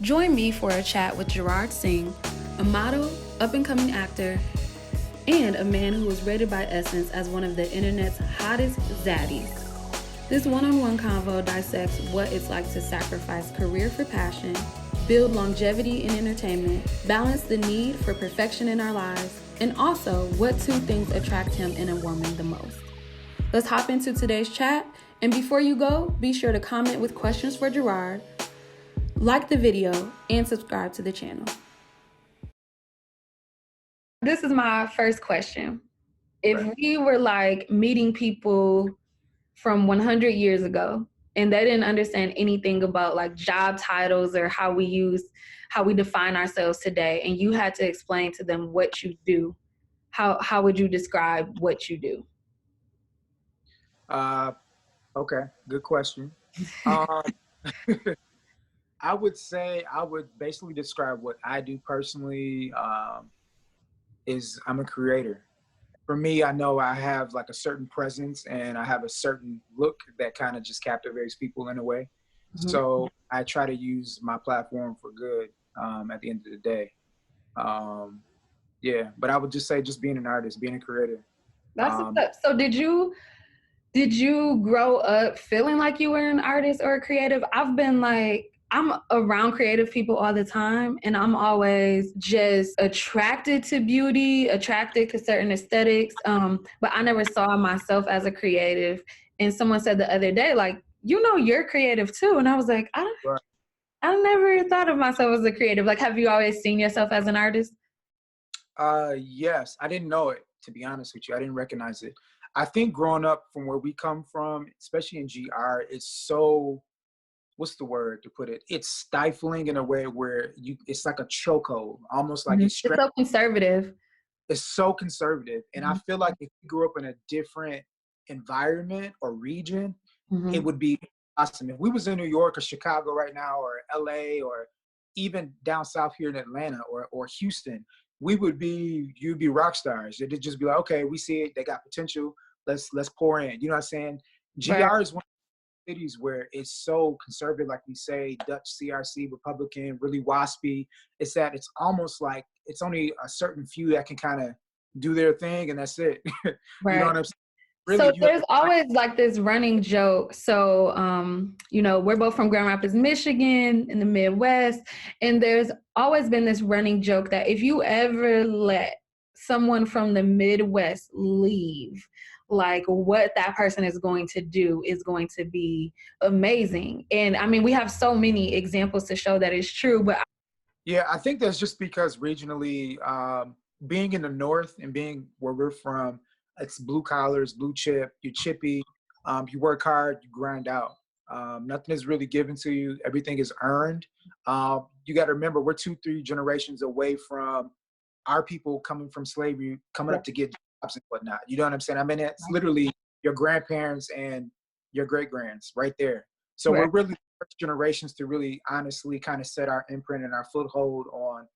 Join me for a chat with Geraud Singh, a model, up-and-coming actor, and a man who was rated by Essence as one of the internet's hottest zaddies. This one-on-one convo dissects what it's like to sacrifice career for passion, build longevity in entertainment, balance the need for perfection in our lives, and also what two things attract him in a woman the most. Let's hop into today's chat, and before you go, be sure to comment with questions for Geraud, like the video, and subscribe to the channel. This is my first question. If we were like meeting people from 100 years ago and they didn't understand anything about like job titles or how we define ourselves today, and you had to explain to them what you do, how would you describe what you do? Okay, good question. I would say I would basically describe what I do personally is I'm a creator. For me, I know I have like a certain presence and I have a certain look that kind of just captivates people in a way. Mm-hmm. So I try to use my platform for good at the end of the day. Yeah, but I would just say just being an artist, being a creator. That's what's up. So did you grow up feeling like you were an artist or a creative? I'm around creative people all the time, and I'm always just attracted to beauty, attracted to certain aesthetics, but I never saw myself as a creative. And someone said the other day, like, you're creative too. And I was like, I never thought of myself as a creative. Like, have you always seen yourself as an artist? Yes, I didn't know it, to be honest with you. I didn't recognize it. I think growing up from where we come from, especially in GR, it's so, what's the word to put it? It's stifling in a way where it's like a chokehold, almost like it's so conservative. It's so conservative. And I feel like if you grew up in a different environment or region, it would be awesome. If we was in New York or Chicago right now, or LA, or even down south here in Atlanta or Houston, you'd be rock stars. It'd just be like, okay, we see it, they got potential, let's pour in. You know what I'm saying? GR is one of the cities where it's so conservative, like we say, Dutch CRC, Republican, really waspy. It's that it's almost like it's only a certain few that can kind of do their thing, and that's it. Right. You know what I'm saying? Really, so there's always like this running joke. So, we're both from Grand Rapids, Michigan, in the Midwest. And there's always been this running joke that if you ever let someone from the Midwest leave, like what that person is going to do is going to be amazing. And I mean, we have so many examples to show that it's true. But yeah, I think that's just because regionally, being in the North and being where we're from, it's blue collars, blue chip, you're chippy, you work hard, you grind out. Nothing is really given to you. Everything is earned. You got to remember, we're 2-3 generations away from our people coming from slavery, coming up to get jobs and whatnot. You know what I'm saying? I mean, it's literally your grandparents and your great-grands right there. So we're really the first generations to really honestly kind of set our imprint and our foothold on,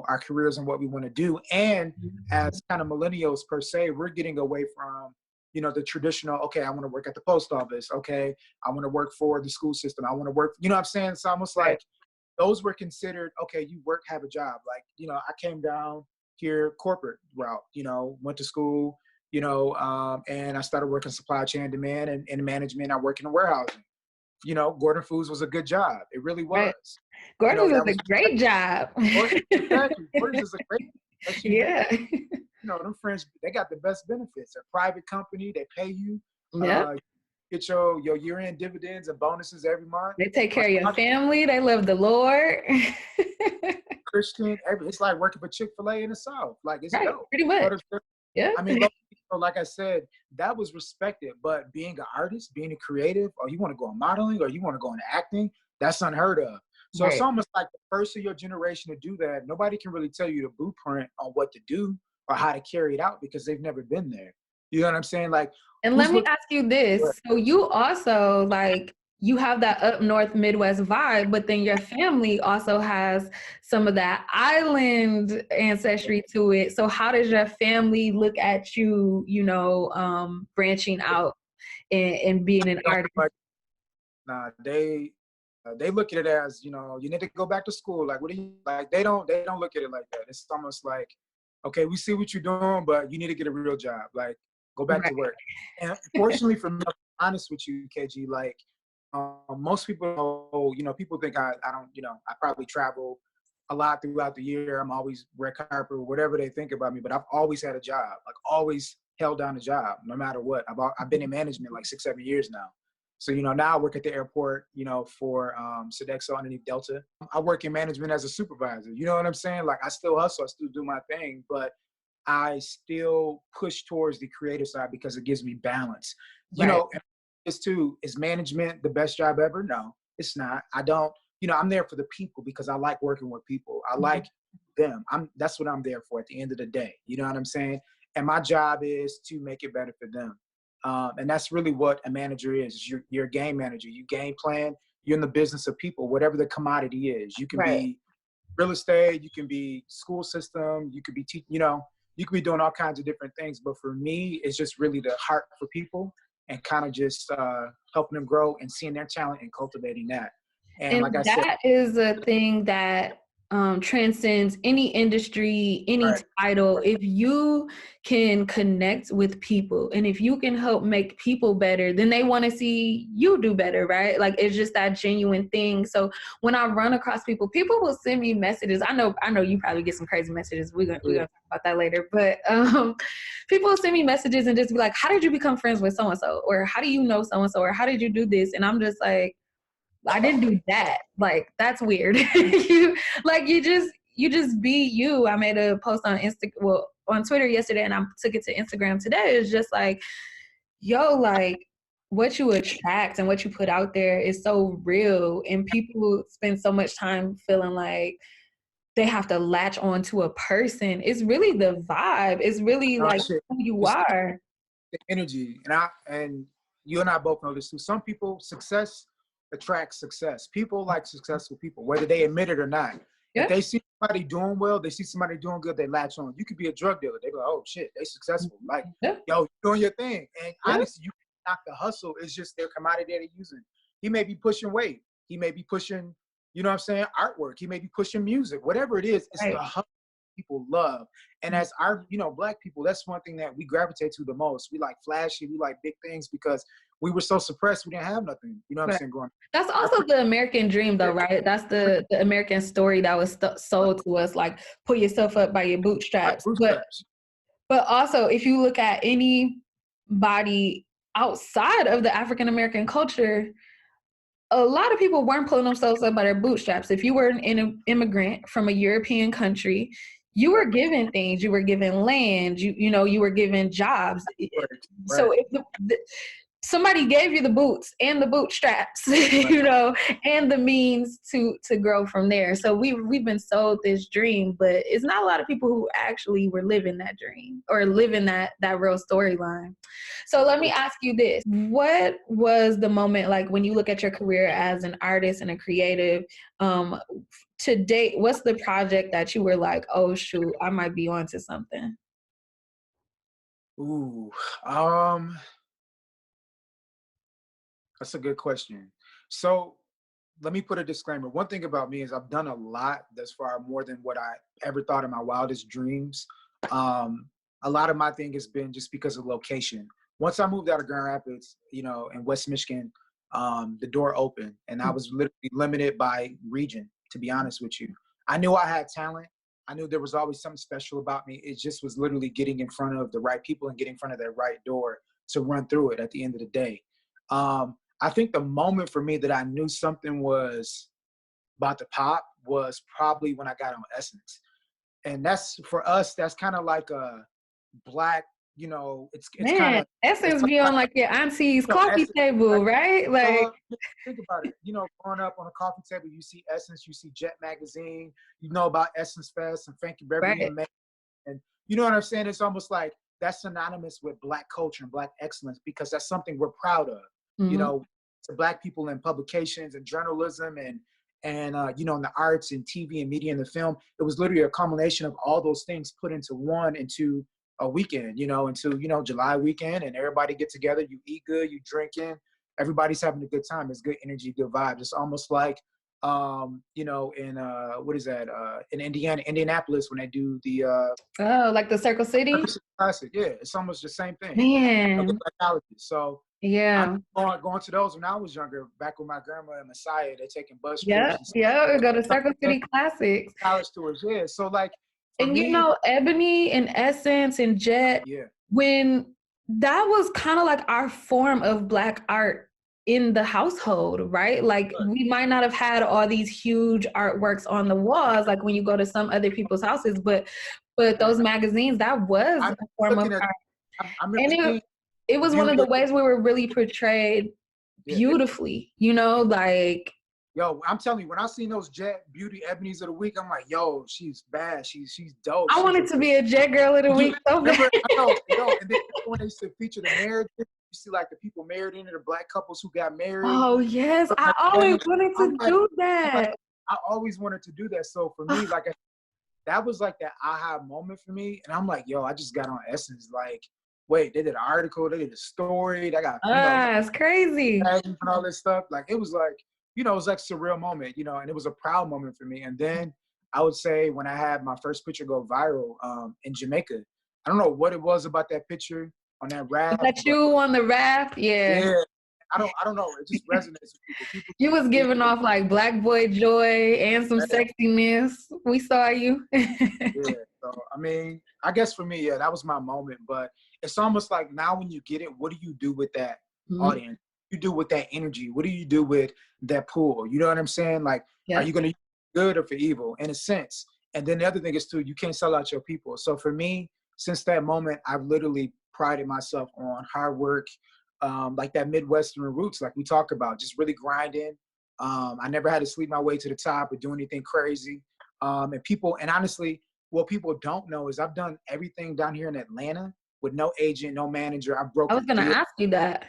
our careers and what we want to do. And as kind of millennials per se, we're getting away from, the traditional, okay, I want to work at the post office. Okay, I want to work for the school system. I want to work, you know what I'm saying? It's almost like those were considered, okay, you work, have a job. Like, I came down here corporate route, went to school, and I started working supply chain demand and management. I work in the warehousing. Gordon Foods was a good job. It really was. Right. Gordon was a great job. Exactly. Gordon is a great job. Yeah. Them friends, they got the best benefits. They're a private company. They pay you. Yeah. Get your year-end dividends and bonuses every month. They take care of your family. They love the Lord. Christian. It's like working for Chick-fil-A in the South. Like, it's dope. Pretty much. Yeah. I mean, like I said, that was respected. But being an artist, being a creative, or you want to go in modeling, or you want to go into acting, that's unheard of. So it's almost like the first of your generation to do that. Nobody can really tell you the blueprint on what to do or how to carry it out because they've never been there. You know what I'm saying? Like, and let me ask you this. So you also, like, you have that up north Midwest vibe, but then your family also has some of that island ancestry to it. So how does your family look at you, branching out and being an artist? Nah, they they look at it as, you know, you need to go back to school. Like, what do you like? They don't look at it like that. It's almost like, okay, we see what you're doing, but you need to get a real job. Like, go back Right. to work. And fortunately for me, to be honest with you, KG, like, most people, you know, people think I don't, you know, I probably travel a lot throughout the year. I'm always red carpet, whatever they think about me, but I've always had a job, like always held down a job, no matter what. I've been in management like 6-7 years now. So, you know, now I work at the airport, you know, for Sodexo underneath Delta. I work in management as a supervisor. You know what I'm saying? Like, I still hustle, I still do my thing, but I still push towards the creative side because it gives me balance. You Right. know, this too, is management the best job ever? No, it's not. I don't, you know, I'm there for the people because I like working with people. I like them. That's what I'm there for at the end of the day. You know what I'm saying? And my job is to make it better for them. And that's really what a manager is. You're a game manager. You game plan. You're in the business of people, whatever the commodity is. You can Right. be real estate. You can be school system. You could be, you know, you could be doing all kinds of different things. But for me, it's just really the heart for people and kind of just helping them grow and seeing their talent and cultivating that. And like I said, that is a thing that transcends any industry, any right, title. right. If you can connect with people and if you can help make people better, then they want to see you do better, right? Like, it's just that genuine thing. So when I run across people, people will send me messages. I know you probably get some crazy messages. We're gonna talk about that later. But people will send me messages and just be like, how did you become friends with so-and-so? Or how do you know so-and-so? Or how did you do this? And I'm just like, I didn't do that. Like, that's weird. you just be you. I made a post on on Twitter yesterday, and I took it to Instagram today. It's just like, yo, like, what you attract and what you put out there is so real, and people spend so much time feeling like they have to latch on to a person. It's really the vibe. It's really like who you are. The energy, and you and I both know this too. Some people, success attracts success. People like successful people, whether they admit it or not. Yeah. If they see somebody doing well, they see somebody doing good, they latch on. You could be a drug dealer. They go, oh shit, they successful. Like, yo, you're doing your thing. And honestly, you not the hustle. It's just their commodity that they're using. He may be pushing weight. He may be pushing, you know what I'm saying, artwork. He may be pushing music. Whatever it is, it's the hustle people love. And as our, you know, Black people, that's one thing that we gravitate to the most. We like flashy, we like big things because we were so suppressed, we didn't have nothing. You know what I'm saying? Growing up. That's also the American dream, though, right? That's the American story that was sold to us, like, pull yourself up by your bootstraps. But also, if you look at anybody outside of the African American culture, a lot of people weren't pulling themselves up by their bootstraps. If you were an immigrant from a European country, you were given things. You were given land. You were given jobs. Right. So if somebody gave you the boots and the bootstraps, you know, and the means to grow from there. So we've been sold this dream, but it's not a lot of people who actually were living that dream or living that real storyline. So let me ask you this. What was the moment, like, when you look at your career as an artist and a creative, to date, what's the project that you were like, oh shoot, I might be onto something? Ooh, that's a good question. So let me put a disclaimer. One thing about me is I've done a lot thus far, more than what I ever thought in my wildest dreams. A lot of my thing has been just because of location. Once I moved out of Grand Rapids, you know, in West Michigan, the door opened and I was literally limited by region, to be honest with you. I knew I had talent. I knew there was always something special about me. It just was literally getting in front of the right people and getting in front of that right door to run through it at the end of the day. I think the moment for me that I knew something was about to pop was probably when I got on Essence. And that's, for us, that's kind of like a Black, you know, it's kind of. Essence be on like your auntie's coffee Essence, table, right? Like, think about it. You know, growing up on a coffee table, you see Essence, you see Jet Magazine, you know about Essence Fest and Frankie Beverly and May. And you know what I'm saying? It's almost like that's synonymous with Black culture and Black excellence because that's something we're proud of. You know, to Black people in publications and journalism and you know, in the arts and TV and media and the film, it was literally a combination of all those things put into one, into a weekend, you know, into, you know, July weekend, and everybody get together, you eat good, you drinking, everybody's having a good time. It's good energy, good vibes. It's almost like, you know, in what is that? In Indianapolis, when they do the Oh, like the Circle City? Classic. Yeah, it's almost the same thing. Man. So Yeah. I'm going to those when I was younger, back with my grandma and Messiah. They're taking bus Yeah. trips. Yeah. Go to Circle City Classics. College tours. Yeah. So like for And me, you know, Ebony and Essence and Jet, yeah, when that was kind of like our form of Black art in the household, right? Like we might not have had all these huge artworks on the walls, like when you go to some other people's houses, but those magazines, that was I'm a form of looking at. art. I remember And seeing it was one of beauty. the ways we were really portrayed Yeah, beautifully, you know, like. yo, I'm telling you, when I seen those Jet Beauty Ebonies of the Week, I'm like, yo, she's bad. She's dope. I wanted to be a Jet Girl of the Week so bad. Remember, I know, and then when they used to feature the marriage, you see like the people married into the Black couples who got married. Oh yes, I always wanted to do that. I always wanted to do that. So for me, like that was like that aha moment for me. And I'm like, yo, I just got on Essence. Like, wait, they did an article, they did a story, they got, It's crazy. and all this stuff. Like, it was like, it was like a surreal moment, and it was a proud moment for me. And then I would say when I had my first picture go viral in Jamaica, I don't know what it was about that picture on that raft. Is that you on the raft? Yeah. Yeah. I don't know. It just resonates with people. You was giving off like Black boy joy and some sexiness. We saw you. Yeah. So, I mean, I guess for me, yeah, that was my moment. But it's almost like now when you get it, what do you do with that audience? You do with that energy? What do you do with that pool? You know what I'm saying? Like, are you going to use it for good or for evil in a sense? And then the other thing is too, you can't sell out your people. So for me, since that moment, I've literally prided myself on hard work, like that Midwestern roots, like we talk about, just really grinding. I never had to sleep my way to the top or do anything crazy. And honestly, what people don't know is I've done everything down here in Atlanta with no agent, no manager. I was going to ask you that.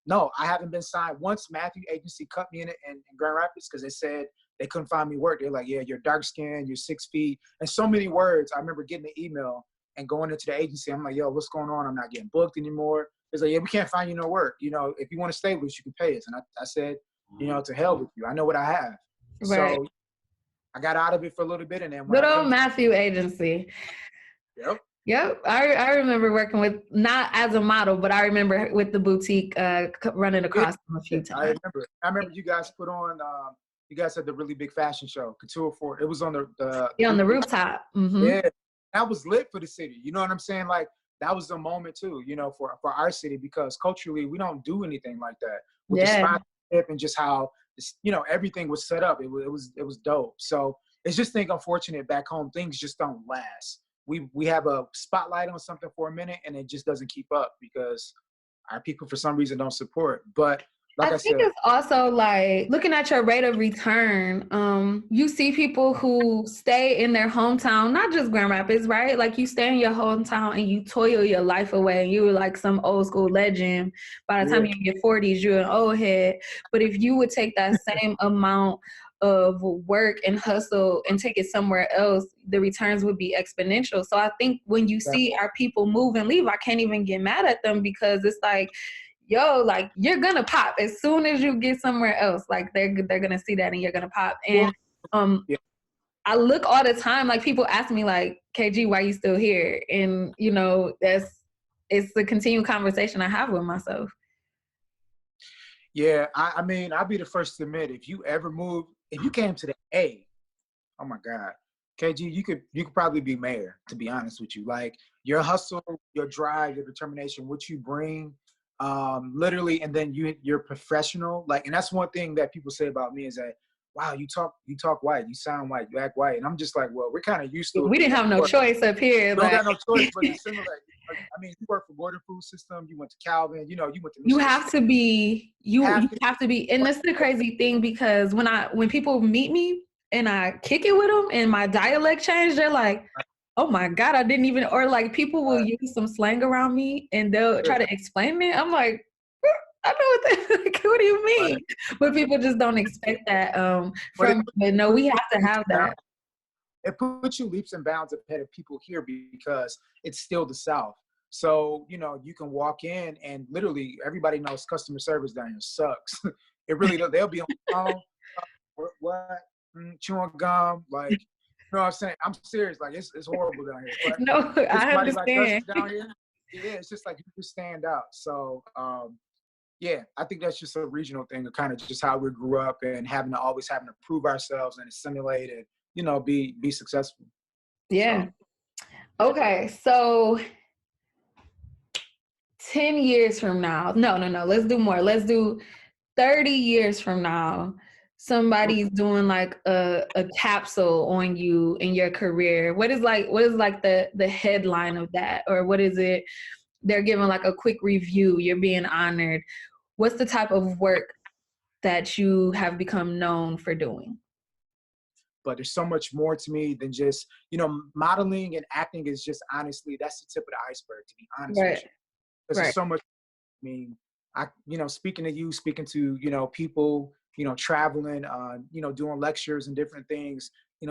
No, I haven't been signed. Once Matthew Agency cut me in Grand Rapids because they said they couldn't find me work. They're like, yeah, you're dark skinned, you're 6 feet. And so many words. I remember getting an email and going into the agency. I'm like, yo, what's going on? I'm not getting booked anymore. It's like, yeah, we can't find you no work. If you want to stay with us, you can pay us. And I said, to hell with you. I know what I have. Right. So I got out of it for a little bit. And then good old Matthew Agency. Yep. I remember working with, not as a model, but I remember with the boutique running across them a few times. I remember you guys put on, you guys had the really big fashion show, Couture for, it was on the on the rooftop. Mm-hmm. Yeah, that was lit for the city. You know what I'm saying? Like, that was the moment too, for our city, because culturally we don't do anything like that with the sponsorship and just how, everything was set up. It was dope. So it's just unfortunate back home, things just don't last. We have a spotlight on something for a minute and it just doesn't keep up because our people for some reason don't support. But like I think said, it's also like looking at your rate of return. You see people who stay in their hometown, not just Grand Rapids, right? Like you stay in your hometown and you toil your life away and you were like some old school legend. By the time you're in your 40s, you're an old head. But if you would take that same amount of work and hustle and take it somewhere else, the returns would be exponential. So I think when you see our people move and leave, I can't even get mad at them because it's like, yo, like you're gonna pop as soon as you get somewhere else. Like they're gonna see that and you're gonna pop. And I look all the time, like people ask me like, KG, why you still here? And it's the continued conversation I have with myself. Yeah, I mean, I'll be the first to admit, if you came to the A, oh my God, KG, you could probably be mayor, to be honest with you. Like your hustle, your drive, your determination, what you bring, literally, and then you're professional. Like, and that's one thing that people say about me is that, wow, you talk white, you sound white, you act white. And I'm just like, well, we're kind of used to it. We didn't have no choice up here. We don't got no choice, but it's similar. I mean, you work for Gordon Food System, you went to Calvin, you went to You have to be, you have to be, and that's the crazy thing because when people meet me and I kick it with them and my dialect change, they're like, oh my God, I didn't even, or like people will use some slang around me and they'll try to explain it. I'm like, I know what do you mean? Right. But people just don't expect that but no, we have to have that. It puts you leaps and bounds ahead of people here because it's still the South. So, you can walk in and literally everybody knows customer service down here sucks. It really, they'll be on the phone. What? Chewing gum, like, you know what I'm saying? I'm serious, like it's horrible down here. But No, for I somebody like us understand. down here, yeah, it's just like you just stand out. So yeah, I think that's just a regional thing of kind of just how we grew up and always having to prove ourselves and assimilate and, be successful. Yeah. So Okay, so 10 years from now, no, let's do more. Let's do 30 years from now. Somebody's doing like a capsule on you in your career. What is like the headline of that? Or what is it? They're giving like a quick review. You're being honored. What's the type of work that you have become known for doing? but there's so much more to me than just, modeling and acting is just honestly, that's the tip of the iceberg, to be honest with Right. you. Because Right. there's so much. I mean, speaking to you, speaking to, people, traveling, doing lectures and different things,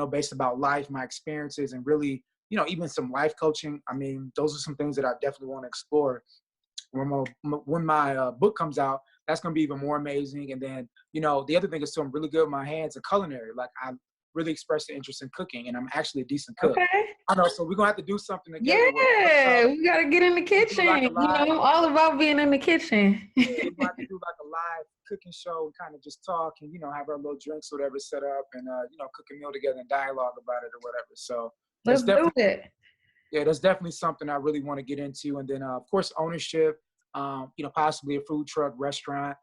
based about life, my experiences, and really, even some life coaching. I mean, those are some things that I definitely want to explore. When my book comes out, that's going to be even more amazing. And then, the other thing is, so I'm really good with my hands and culinary. Like, I really expressed the interest in cooking, and I'm actually a decent cook. Okay. I know, so we're going to have to do something together. Yeah, we gotta get in the kitchen. Like I'm all about being in the kitchen. yeah, we're going to have to do like a live cooking show and kind of just talk and, have our little drinks or whatever set up and, cook a meal together and dialogue about it or whatever. So Let's do it. yeah, that's definitely something I really want to get into. And then, of course, ownership, possibly a food truck, restaurant,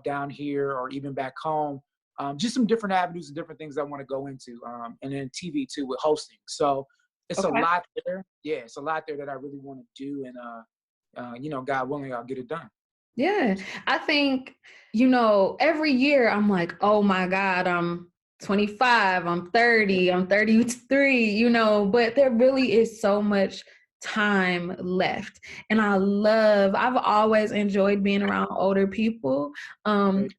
down here or even back home. Just some different avenues and different things I want to go into. And then TV too with hosting. So it's a lot there. Yeah, it's a lot there that I really want to do. And, God willing, I'll get it done. Yeah. I think, every year I'm like, oh my God, I'm 25, I'm 30, I'm 33, but there really is so much time left. And I've always enjoyed being around older people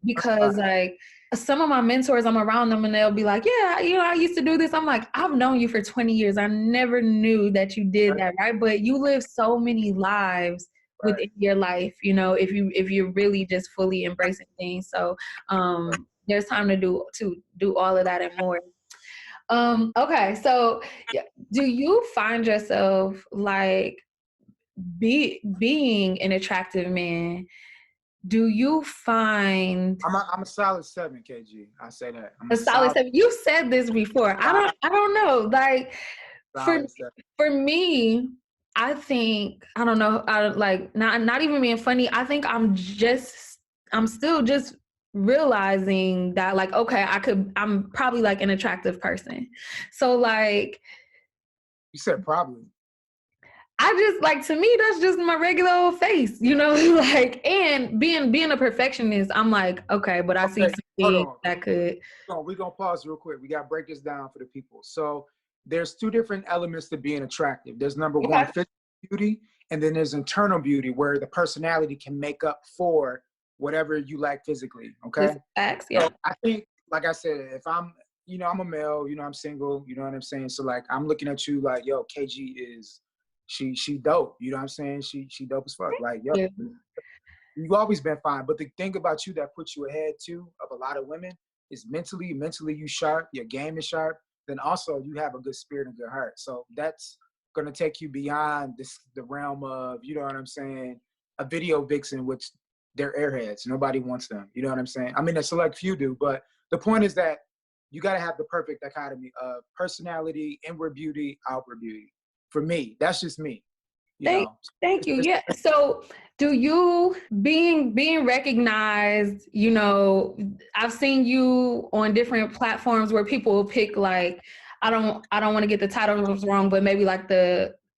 because like some of my mentors, I'm around them and they'll be like, yeah, I used to do this. I'm like, I've known you for 20 years. I never knew that you did that, right? But you live so many lives within your life, if you're really just fully embracing things. So there's time to do all of that and more. Okay, so do you find yourself like being an attractive man? Do you find I'm a solid 7 kg. I say that. I'm a solid 7? You said this before. I don't know. Like for me, I think, I don't know, not even being funny. I think I'm still just realizing that like, okay, I'm probably like an attractive person. So like, you said probably. I just like, to me, that's just my regular old face, like, and being a perfectionist, I'm like, okay, but I see some things that could. We're going to pause real quick. We got to break this down for the people. So there's 2 different elements to being attractive. There's number one, physical beauty, and then there's internal beauty where the personality can make up for whatever you like physically. Okay. Facts, yeah. So I think, like I said, if I'm, I'm a male, I'm single, you know what I'm saying? So like, I'm looking at you like, yo, KG is, she dope. You know what I'm saying? She dope as fuck. Like, yo, you've always been fine. But the thing about you that puts you ahead too of a lot of women is mentally you sharp, your game is sharp. Then also you have a good spirit and good heart. So that's gonna take you beyond the realm of, you know what I'm saying, a video vixen, which they're airheads. Nobody wants them. You know what I'm saying? I mean, a select few do, but the point is that you got to have the perfect dichotomy of personality, inward beauty, outward beauty. For me, that's just me. Thank you. Yeah. So do you being recognized, I've seen you on different platforms where people will pick like, I don't want to get the titles wrong, but maybe like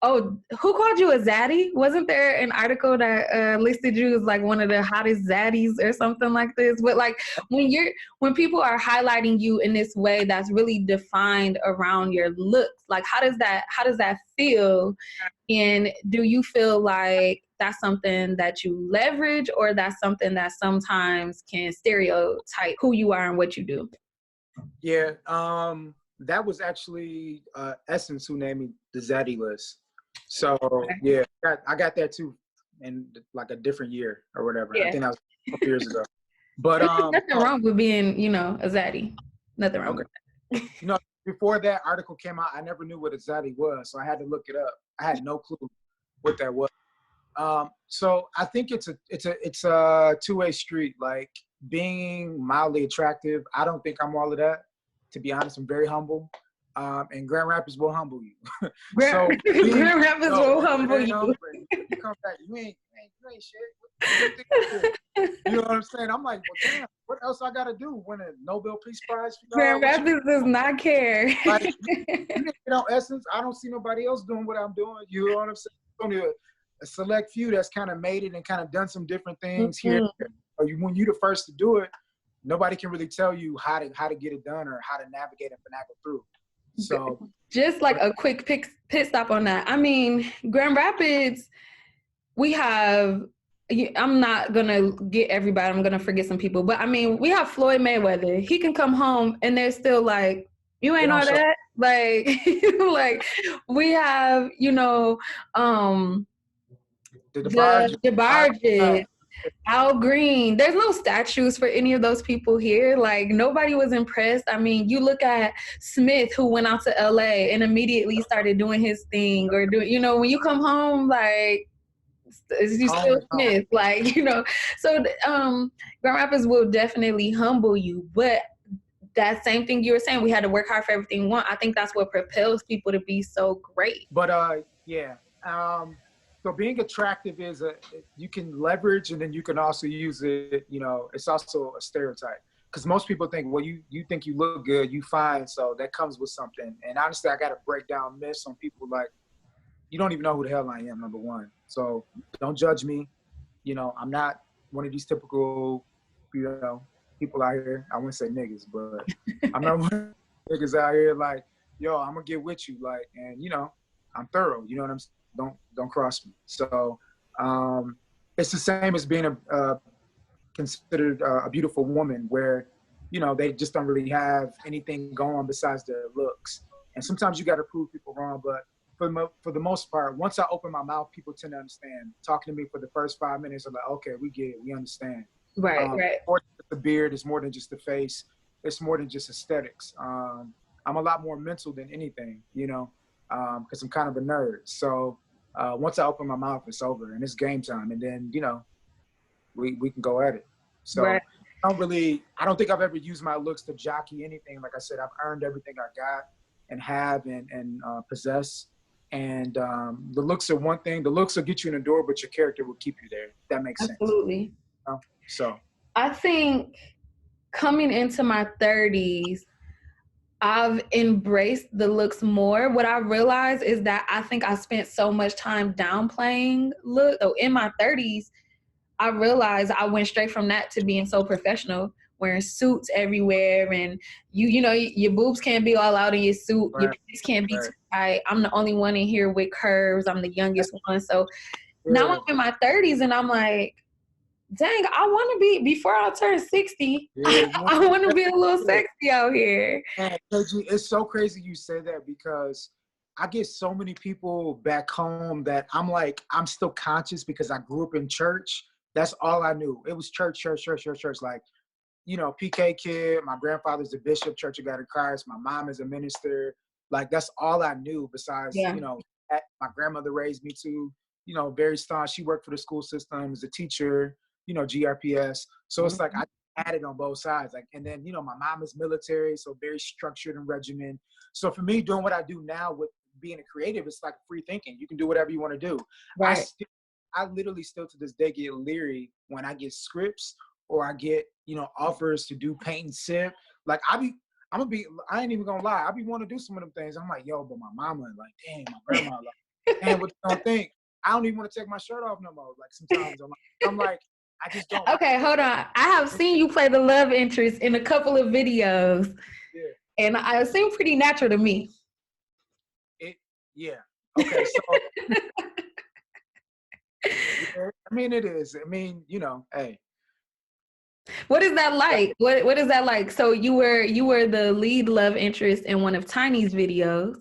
who called you a zaddy? Wasn't there an article that listed you as like one of the hottest zaddies or something like this? But like when people are highlighting you in this way that's really defined around your looks, like how does that feel? And do you feel like that's something that you leverage, or that's something that sometimes can stereotype who you are and what you do? Yeah, that was actually Essence who named me the Zaddy list. So yeah, I got that too in like a different year or whatever. Yeah. I think that was a couple years ago. But nothing wrong with being, you know, a zaddy. Nothing wrong with that. You know, before that article came out, I never knew what a zaddy was, so I had to look it up. I had no clue what that was. So I think it's a two-way street. Like being mildly attractive, I don't think I'm all of that. To be honest, I'm very humble. And Grand Rapids will humble you. Grand Rapids will humble you. You come back, you ain't shit. You know what I'm saying? I'm like, well, damn, what else I gotta do? Win a Nobel Peace Prize? Grand Rapids does not care. Like, you know, Essence, I don't see nobody else doing what I'm doing. You know what I'm saying? Only a select few that's kind of made it and kind of done some different things here. Or when you're the first to do it, nobody can really tell you how to get it done or how to navigate and finagle through. So just like a quick pit stop on that. I mean, Grand Rapids, we have, I'm not going to get everybody, I'm going to forget some people, but I mean, we have Floyd Mayweather. He can come home and they're still like, you ain't all that? Like, like we have, you know, the DeBarges, Al Green. There's no statues for any of those people here. Like, nobody was impressed. I mean, you look at Smith, who went out to LA and immediately started doing his thing, or doing, you know, when you come home, like, you still Smith, like, you know. So Grand Rapids will definitely humble you, but that same thing you were saying, we had to work hard for everything we want. I think that's what propels people to be so great. But yeah. So being attractive is you can leverage, and then you can also use it, you know, it's also a stereotype. Because most people think, well, you think you look good, you fine, so that comes with something. And honestly, I got to break down myths on people like, you don't even know who the hell I am, number one. So don't judge me. You know, I'm not one of these typical, you know, people out here. I wouldn't say niggas, but I'm not one of these niggas out here like, yo, I'm going to get with you. Like, and, you know, I'm thorough. You know what I'm saying? Don't cross me. So it's the same as being considered a beautiful woman, where, you know, they just don't really have anything going besides their looks. And sometimes you got to prove people wrong, but for the most part, once I open my mouth, people tend to understand. Talking to me for the first 5 minutes, I'm like, okay, we get it, we understand. Right. More than just the beard, it's more than just the face, it's more than just aesthetics. I'm a lot more mental than anything, you know, because I'm kind of a nerd. So once I open my mouth, it's over and it's game time. And then, you know, we can go at it. So right. I don't think I've ever used my looks to jockey anything. Like I said, I've earned everything I got and have and possess. And the looks are one thing. The looks will get you in the door, but your character will keep you there. If that makes sense. Absolutely. You know? So I think coming into my 30s, I've embraced the looks more. What I realized is that I think I spent so much time downplaying look. So in my 30s, I realized I went straight from that to being so professional, wearing suits everywhere, and you know, your boobs can't be all out in your suit, right. Your face can't be too tight. I'm the only one in here with curves. I'm the youngest one. So now I'm in my 30s and I'm like, dang, I want to be, before I turn 60, I want to be a little sexy out here. And it's so crazy you say that, because I get so many people back home that I'm like, I'm still conscious because I grew up in church. That's all I knew. It was church. Like, you know, PK kid, my grandfather's the bishop, Church of God in Christ. My mom is a minister. Like, that's all I knew besides, you know, my grandmother raised me to, you know, very staunch. She worked for the school system as a teacher, you know, GRPS. So it's like I had it on both sides. Like, and then, you know, my mom is military, so very structured and regimented. So for me, doing what I do now with being a creative, it's like free thinking. You can do whatever you want to do. Right. I literally still to this day get leery when I get scripts or I get, you know, offers to do paint and sip. Like I ain't even gonna lie. I be wanting to do some of them things. I'm like, yo, but my mama, like, dang, my grandma, like, damn, what you don't think? I don't even want to take my shirt off no more. Like sometimes I'm like, I just don't. Okay, hold on. I have seen you play the love interest in a couple of videos. Yeah. And it seemed pretty natural to me. Okay, so yeah, I mean it is. I mean, you know, hey. What is that like? What is that like? So you were the lead love interest in one of Tiny's videos.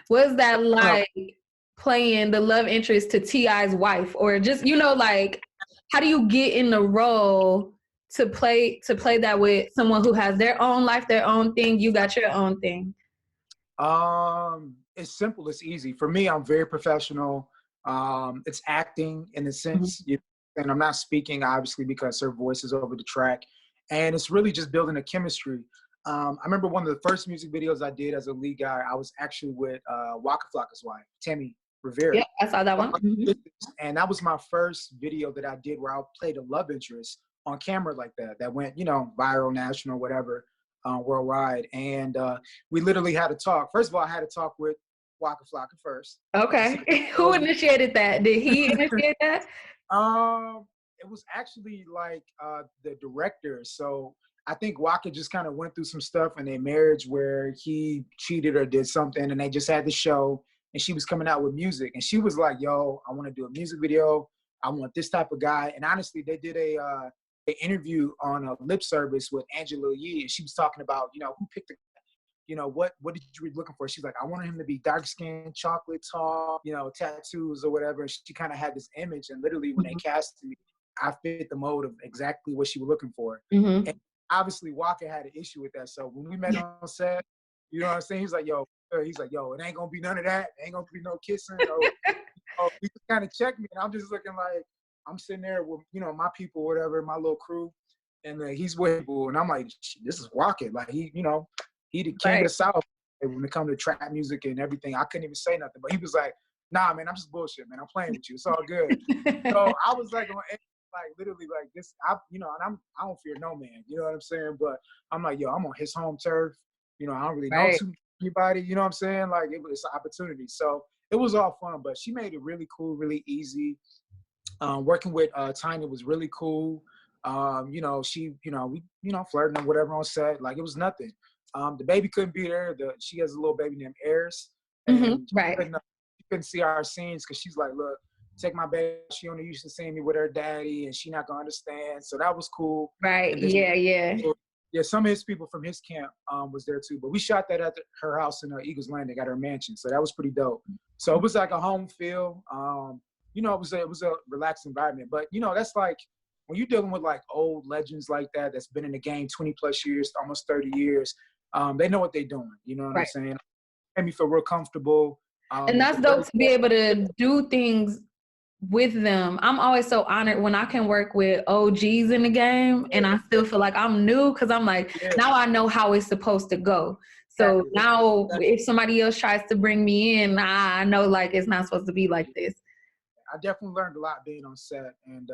What's that Uh, like playing the love interest to T.I.'s wife, or just, like, how do you get in the role to play that with someone who has their own life, their own thing? You got your own thing. It's simple. It's easy for me. I'm very professional. It's acting in a sense, and I'm not speaking obviously because her voice is over the track, and it's really just building a chemistry. I remember one of the first music videos I did as a lead guy. I was actually with Waka Flocka's wife, Tammy Rivera. Yep, I saw that one. And that was my first video that I did where I played a love interest on camera like that. That went, viral, national, whatever, worldwide. And we literally had a talk. First of all, I had to talk with Waka Flocka first. Okay. Who initiated that? Did he initiate that? It was actually like the director. So I think Waka just kind of went through some stuff in their marriage where he cheated or did something, and they just had the show, and she was coming out with music, and she was like, "Yo, I want to do a music video. I want this type of guy." And honestly, they did a interview on a lip service with Angela Yee, and she was talking about, who picked the, what did you be looking for? She's like, I wanted him to be dark skinned, chocolate, tall, tattoos or whatever. And she kind of had this image, and literally when they casted me, I fit the mode of exactly what she was looking for. And obviously Walker had an issue with that. So when we met on set, you know what I'm saying? He's like, yo, it ain't gonna be none of that. It ain't gonna be no kissing. He just kind of checked me, and I'm just looking like, I'm sitting there with, my people, whatever, my little crew, and he's with people, and I'm like, this is Walker. Like he the king of the South. And when it comes to trap music and everything, I couldn't even say nothing. But he was like, nah, man, I'm just bullshit, man. I'm playing with you. It's all good. So I was like, literally like this, and I don't fear no man, you know what I'm saying? But I'm like, yo, I'm on his home turf. I don't really know anybody, you know what I'm saying? Like it's an opportunity. So it was all fun, but she made it really cool, really easy. Working with Tiny was really cool. She, we, flirting or whatever on set. Like it was nothing. The baby couldn't be there. She has a little baby named Eris. And she couldn't see our scenes because she's like, look, take my baby. She only used to see me with her daddy, and she not gonna understand. So that was cool. Right. Yeah, some of his people from his camp was there too. But we shot that at her house in Eagles Landing at her mansion. So that was pretty dope. So it was like a home feel. It was a relaxed environment. But that's like when you're dealing with like old legends like that that's been in the game 20 plus years, almost 30 years. They know what they're doing. You know what I'm saying? Made me feel real comfortable. And that's dope to be able to do things with them. I'm always so honored when I can work with OGs in the game, and I still feel like I'm new because I'm like, now I know how it's supposed to go. So now if somebody else tries to bring me in, I know like it's not supposed to be like this. I definitely learned a lot being on set, and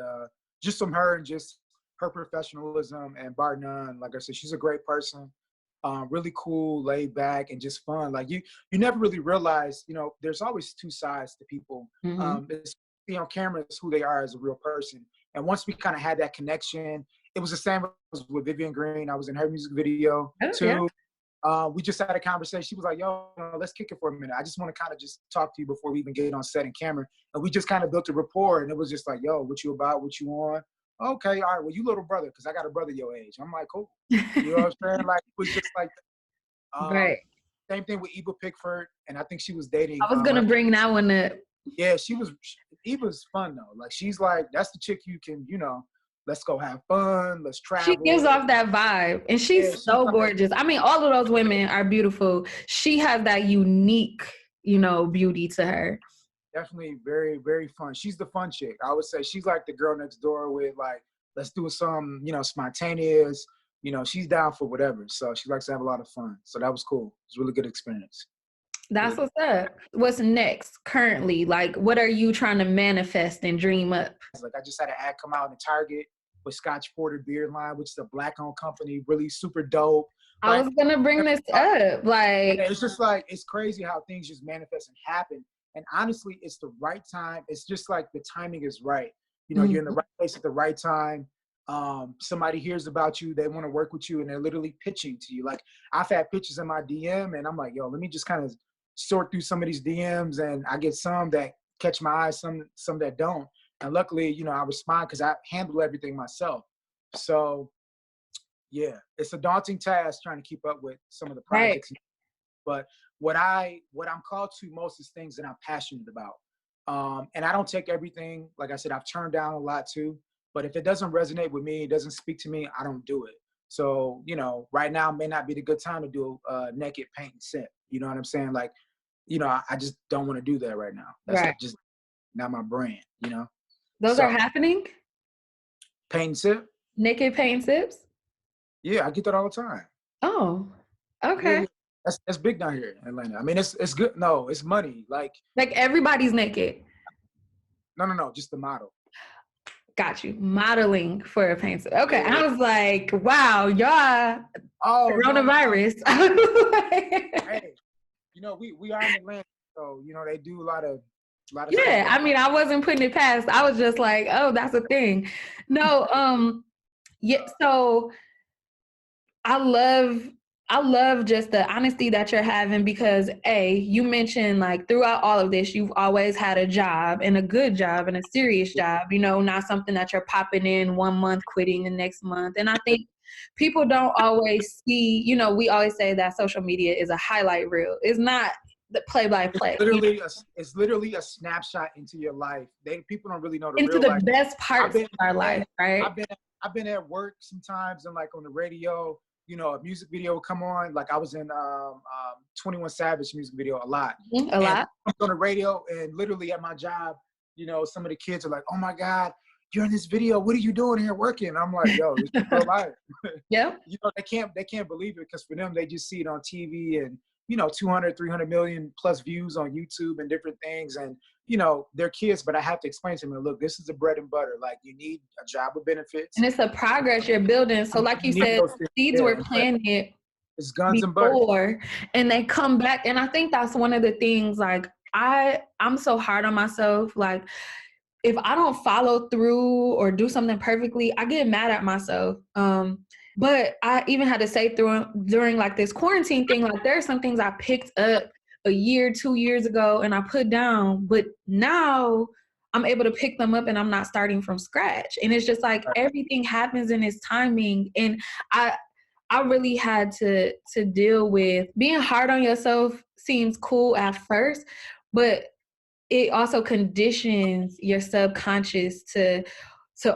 just from her and just her professionalism, and bar none, like I said, she's a great person. Really cool, laid back, and just fun. Like you never really realize, there's always two sides to people. It's on camera, it's who they are as a real person. And once we kind of had that connection, it was the same as with Vivian Green. I was in her music video too. We just had a conversation. She was like, yo, let's kick it for a minute. I just want to kind of just talk to you before we even get on set and camera. And we just kind of built a rapport, and it was just like, yo, what you about? What you on? Okay, all right, well, you little brother, because I got a brother your age. I'm like, cool. You know what I'm saying? Like, it was just like that. Same thing with Eva Pickford, and I think she was dating. I was going to bring that one up. Yeah, Eva's fun, though. Like, she's like, that's the chick you can, let's go have fun, let's travel. She gives off that vibe, and she's so gorgeous. I mean, all of those women are beautiful. She has that unique, beauty to her. Definitely very, very fun. She's the fun chick. I would say she's like the girl next door with like, let's do some, spontaneous. She's down for whatever. So she likes to have a lot of fun. So that was cool. It was a really good experience. That's what's up. What's next currently? Like, what are you trying to manifest and dream up? Like, I just had an ad come out in Target with Scotch Porter beard line, which is a black-owned company, really super dope. I was gonna bring this up. Like, it's just like, it's crazy how things just manifest and happen. And honestly, it's the right time. It's just like the timing is right. You're in the right place at the right time. Somebody hears about you, they want to work with you, and they're literally pitching to you. Like, I've had pitches in my DM, and I'm like, yo, let me just kind of sort through some of these DMs, and I get some that catch my eye, some that don't. And luckily, I respond because I handle everything myself. So, yeah, it's a daunting task trying to keep up with some of the projects. But what I'm called to most is things that I'm passionate about. And I don't take everything. Like I said, I've turned down a lot too. But if it doesn't resonate with me, it doesn't speak to me, I don't do it. So, you know, right now may not be the good time to do a naked paint and sip. You know what I'm saying? Like, you know, I just don't want to do that right now. That's Right. just not my brand, you know? Those are happening? Paint and sip? Naked paint and sips? Yeah, I get that all the time. Oh, okay. Yeah. That's big down here in Atlanta. I mean, it's good. No, it's money. Like everybody's naked. No, just the model. Got you. Modeling for a paint sip. Okay, yeah. I was like, wow, y'all. Coronavirus. No. Hey, you know, we are in Atlanta, so you know they do a lot of. Yeah, I mean, I wasn't putting it past. I was just like, oh, that's a thing. No, yeah. So I love just the honesty that you're having because you mentioned like throughout all of this, you've always had a job and a good job and a serious job, you know, not something that you're popping in 1 month, quitting the next month. And I think people don't always see, you know, we always say that social media is a highlight reel. It's not the play-by-play. It's literally a snapshot into your life. People don't really know the into real the life. best parts of our life, right? I've been at work sometimes and like on the radio, you know, a music video would come on. Like I was in 21 Savage music video a lot. A lot. On the radio and literally at my job, you know, some of the kids are like, "Oh my God, you're in this video. What are you doing here working?" And I'm like, "Yo, this is real life." Yeah. You know, they can't believe it because for them, they just see it on TV and, you know, 200, 300 million plus views on YouTube and different things. And, you know, they're kids, but I have to explain to them, look, this is the bread and butter. Like you need a job with benefits. And it's a progress you're building. So like you said, seeds were planted it's guns and butter. And they come back. And I think that's one of the things, like I'm so hard on myself. Like if I don't follow through or do something perfectly, I get mad at myself. But I even had to say during like this quarantine thing, like there are some things I picked up a year, 2 years ago and I put down, but now I'm able to pick them up and I'm not starting from scratch. And it's just like everything happens in its timing. And I really had to deal with being hard on yourself. Seems cool at first, but it also conditions your subconscious to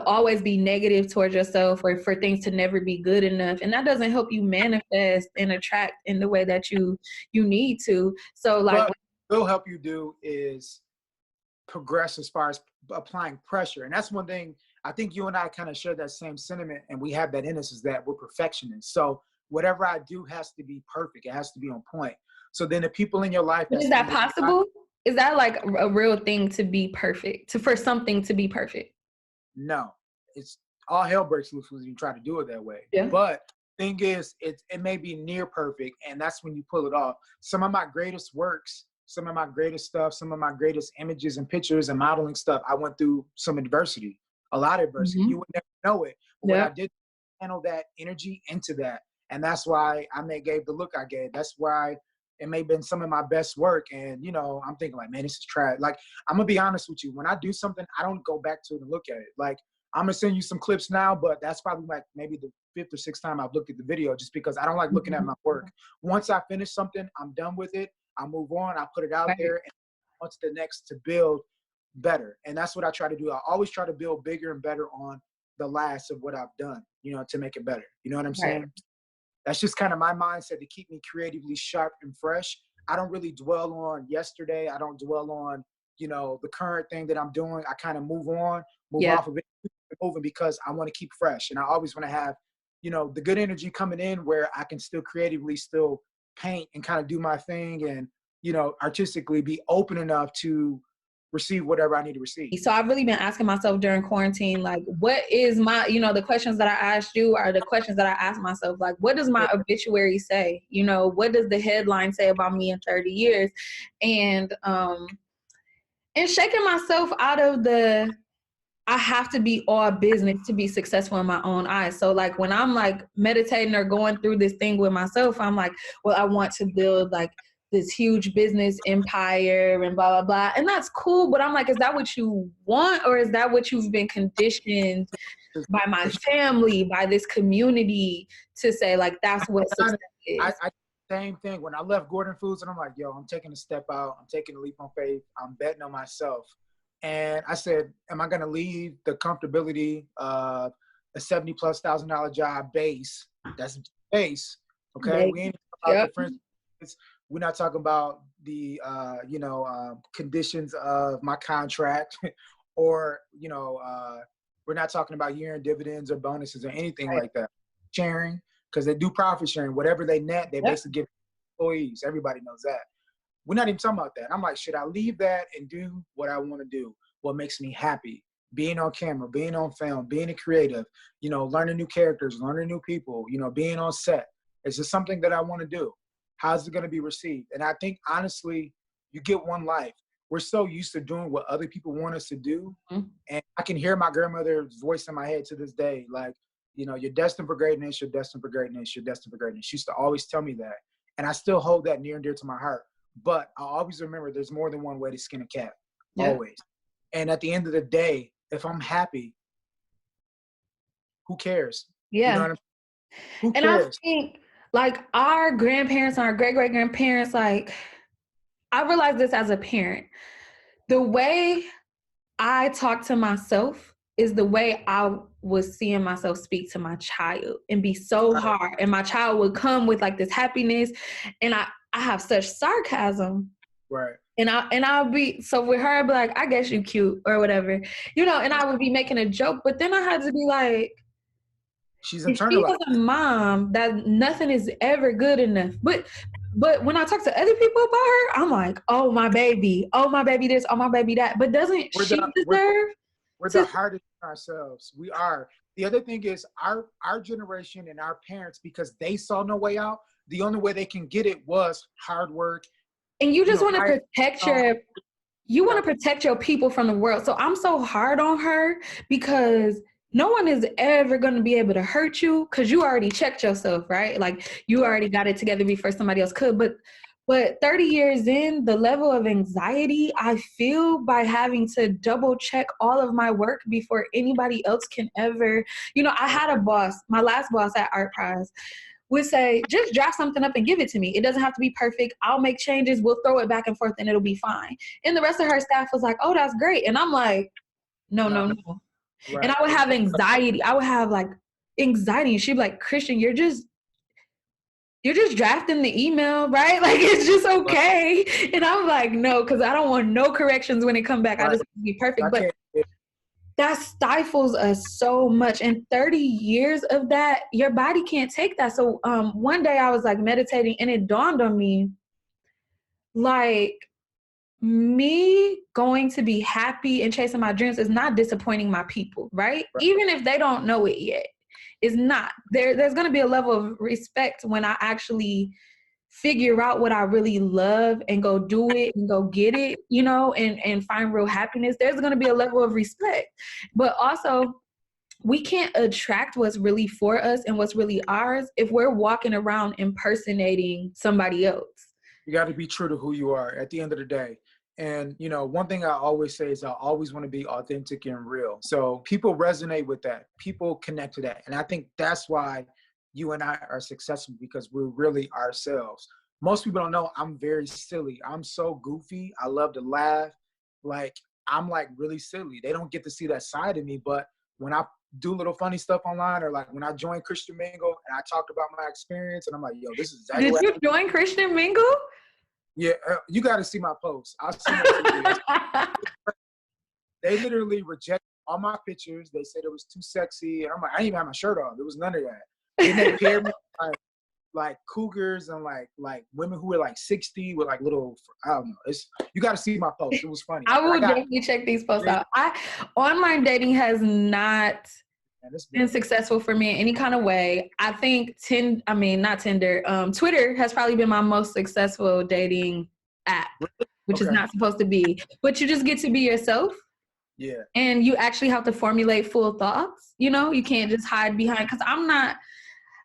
always be negative towards yourself or for things to never be good enough. And that doesn't help you manifest and attract in the way that you need to. So like what will help you do is progress as far as applying pressure. And that's one thing I think you and I kind of share that same sentiment and we have that in us is that we're perfectionists. So whatever I do has to be perfect. It has to be on point. So then the people in your life. Is that possible? Is that like a real thing to be perfect, for something to be perfect? No, it's all hell breaks loose when you try to do it that way. Yeah. But thing is, it may be near perfect, and that's when you pull it off. Some of my greatest works, some of my greatest stuff, some of my greatest images and pictures and modeling stuff, I went through some adversity, a lot of adversity. Mm-hmm. You would never know it. But what I did, channel that energy into that, and that's why I gave the look I gave. That's why it may have been some of my best work. And, you know, I'm thinking like, man, this is trash. Like, I'm going to be honest with you. When I do something, I don't go back to it and look at it. Like, I'm going to send you some clips now, but that's probably like maybe the 5th or 6th time I've looked at the video just because I don't like looking at my work. Once I finish something, I'm done with it. I move on. I put it out there. And what's the next to build better? And that's what I try to do. I always try to build bigger and better on the last of what I've done, you know, to make it better. You know what I'm saying? That's just kind of my mindset to keep me creatively sharp and fresh. I don't really dwell on yesterday. I don't dwell on, you know, the current thing that I'm doing. I kind of move on, off of it, moving because I want to keep fresh. And I always want to have, you know, the good energy coming in where I can still creatively still paint and kind of do my thing and, you know, artistically be open enough to receive whatever I need to receive. So I've really been asking myself during quarantine, like, what is my, you know, the questions that I asked you are the questions that I ask myself. Like, what does my obituary say? You know, what does the headline say about me in 30 years? And shaking myself out of the, I have to be all business to be successful in my own eyes. So like when I'm like meditating or going through this thing with myself, I'm like, well, I want to build like this huge business empire and blah, blah, blah. And that's cool. But I'm like, is that what you want? Or is that what you've been conditioned by my family, by this community to say, like, that's what success is? Same thing. When I left Gordon Foods, and I'm like, yo, I'm taking a step out. I'm taking a leap on faith. I'm betting on myself. And I said, am I going to leave the comfortability of a $70,000+ job base? That's base. Okay. Yay. We ain't talking about Yep. the friends. We're not talking about the, conditions of my contract or, we're not talking about year-end dividends or bonuses or anything like that. Sharing, because they do profit sharing. Whatever they net, they basically give employees. Everybody knows that. We're not even talking about that. I'm like, should I leave that and do what I want to do? What makes me happy? Being on camera, being on film, being a creative, learning new characters, learning new people, being on set. Is this something that I want to do? How's it going to be received? And I think, honestly, you get one life. We're so used to doing what other people want us to do. Mm-hmm. And I can hear my grandmother's voice in my head to this day. Like, you're destined for greatness, you're destined for greatness, you're destined for greatness. She used to always tell me that. And I still hold that near and dear to my heart. But I always remember there's more than one way to skin a cat. Yeah. Always. And at the end of the day, if I'm happy, who cares? Yeah. You know what I mean? Who and cares? I think, like, our grandparents and our great-great-grandparents, like, I realized this as a parent. The way I talk to myself is the way I was seeing myself speak to my child and be so hard. And my child would come with like this happiness, and I have such sarcasm. Right. And I'll be, so with her, I'd be like, I guess you cute or whatever, and I would be making a joke, but then I had to be like, she's internalized. She has a mom that nothing is ever good enough. But when I talk to other people about her, I'm like, oh my baby this, oh my baby that. But doesn't she deserve? We're the hardest on ourselves. We are. The other thing is our generation and our parents, because they saw no way out, the only way they can get it was hard work. And you just want to protect want to protect your people from the world. So I'm so hard on her because no one is ever going to be able to hurt you because you already checked yourself, right? Like you already got it together before somebody else could. But 30 years in, the level of anxiety I feel by having to double check all of my work before anybody else can ever, I had a boss, my last boss at Art Prize, would say, just draft something up and give it to me. It doesn't have to be perfect. I'll make changes. We'll throw it back and forth and it'll be fine. And the rest of her staff was like, oh, that's great. And I'm like, no. Right. And I would have anxiety. I would have like anxiety. And she'd be like, Christian, you're just drafting the email, right? Like, it's just okay. Right. And I'm like, no, because I don't want no corrections when it come back. Right. I just want to be perfect. But that stifles us so much. And 30 years of that, your body can't take that. So one day I was like meditating and it dawned on me, like, me going to be happy and chasing my dreams is not disappointing my people, right? Even if they don't know it yet. It's not. There's going to be a level of respect when I actually figure out what I really love and go do it and go get it, and find real happiness. There's going to be a level of respect. But also, we can't attract what's really for us and what's really ours if we're walking around impersonating somebody else. You got to be true to who you are at the end of the day. And, one thing I always say is I always want to be authentic and real. So people resonate with that. People connect to that. And I think that's why you and I are successful, because we're really ourselves. Most people don't know I'm very silly. I'm so goofy. I love to laugh. Like, I'm like really silly. They don't get to see that side of me. But when I do little funny stuff online, or like when I joined Christian Mingle and I talked about my experience, and I'm like, yo, this is exactly Did you join Christian Mingle? Yeah, you got to see my posts. I'll see my videos. They literally rejected all my pictures. They said it was too sexy. And I'm like, I didn't even have my shirt on. There was none of that. Then they paired me like cougars and like women who were like 60 with like little, I don't know. You got to see my posts. It was funny. I will definitely check these posts out. Online dating has not been successful for me in any kind of way. I think not Tinder. Twitter has probably been my most successful dating app, which is not supposed to be. But you just get to be yourself. Yeah. And you actually have to formulate full thoughts. You can't just hide behind, because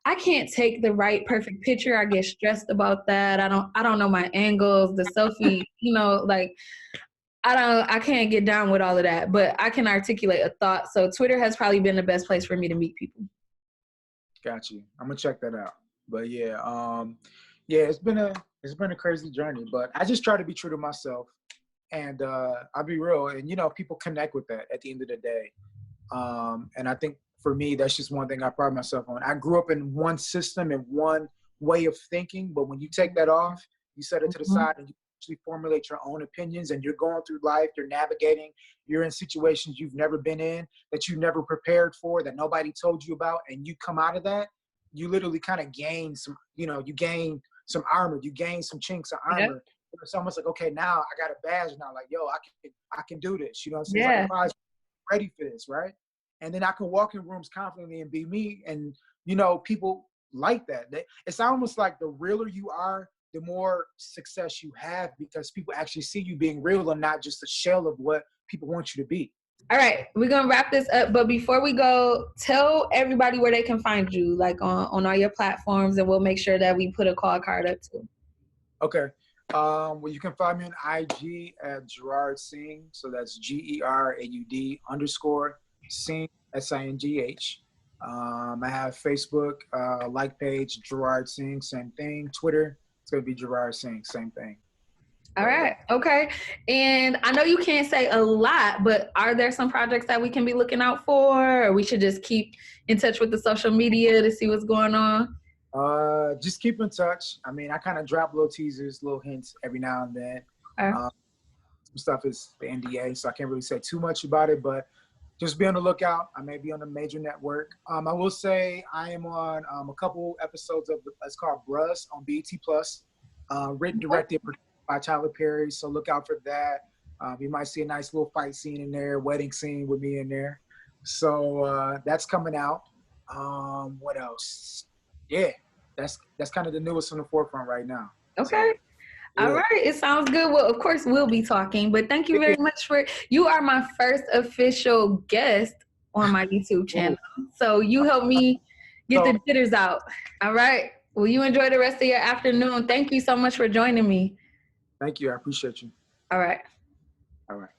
I can't take the right perfect picture. I get stressed about that. I don't know my angles, the selfie, like I can't get down with all of that, but I can articulate a thought. So Twitter has probably been the best place for me to meet people. Got you. I'm gonna check that out. But yeah, Yeah, it's been a crazy journey, but I just try to be true to myself, and I'll be real. And people connect with that at the end of the day. And I think for me, that's just one thing I pride myself on. I grew up in one system and one way of thinking, but when you take that off, you set it to the side and you actually formulate your own opinions, and you're going through life, you're navigating, you're in situations you've never been in, that you never prepared for, that nobody told you about, and you come out of that, you literally kind of gain some, you gain some armor, you gain some chinks of armor. Yep. It's almost like, okay, now I got a badge now, like, yo, I can do this. You know what I'm saying? Yeah. It's like a prize, ready for this, right? And then I can walk in rooms confidently and be me. And, people like that. It's almost like the realer you are, the more success you have, because people actually see you being real and not just a shell of what people want you to be. All right, we're going to wrap this up. But before we go, tell everybody where they can find you, like on all your platforms, and we'll make sure that we put a call card up too. Okay. Well, you can find me on IG at Geraud Singh. So that's GERAUD _Singh, SINGH. I have Facebook, like page, Geraud Singh, same thing. Twitter, it's going to be Geraud Singh, same thing. All right. Okay. And I know you can't say a lot, but are there some projects that we can be looking out for, or we should just keep in touch with the social media to see what's going on? Just keep in touch. I mean, I kind of drop little teasers, little hints every now and then. Some stuff is the NDA, so I can't really say too much about it, but just be on the lookout. I may be on a major network. I will say I am on a couple episodes of it's called Bruz on BET Plus, written, directed, produced by Tyler Perry. So look out for that. You might see a nice little fight scene in there, wedding scene with me in there. So that's coming out. What else? Yeah, that's kind of the newest on the forefront right now. Okay. So, all right. It sounds good. Well, of course, we'll be talking, but thank you very much you are my first official guest on my YouTube channel. So you helped me get the jitters out. All right. Well, you enjoy the rest of your afternoon. Thank you so much for joining me. Thank you. I appreciate you. All right. All right.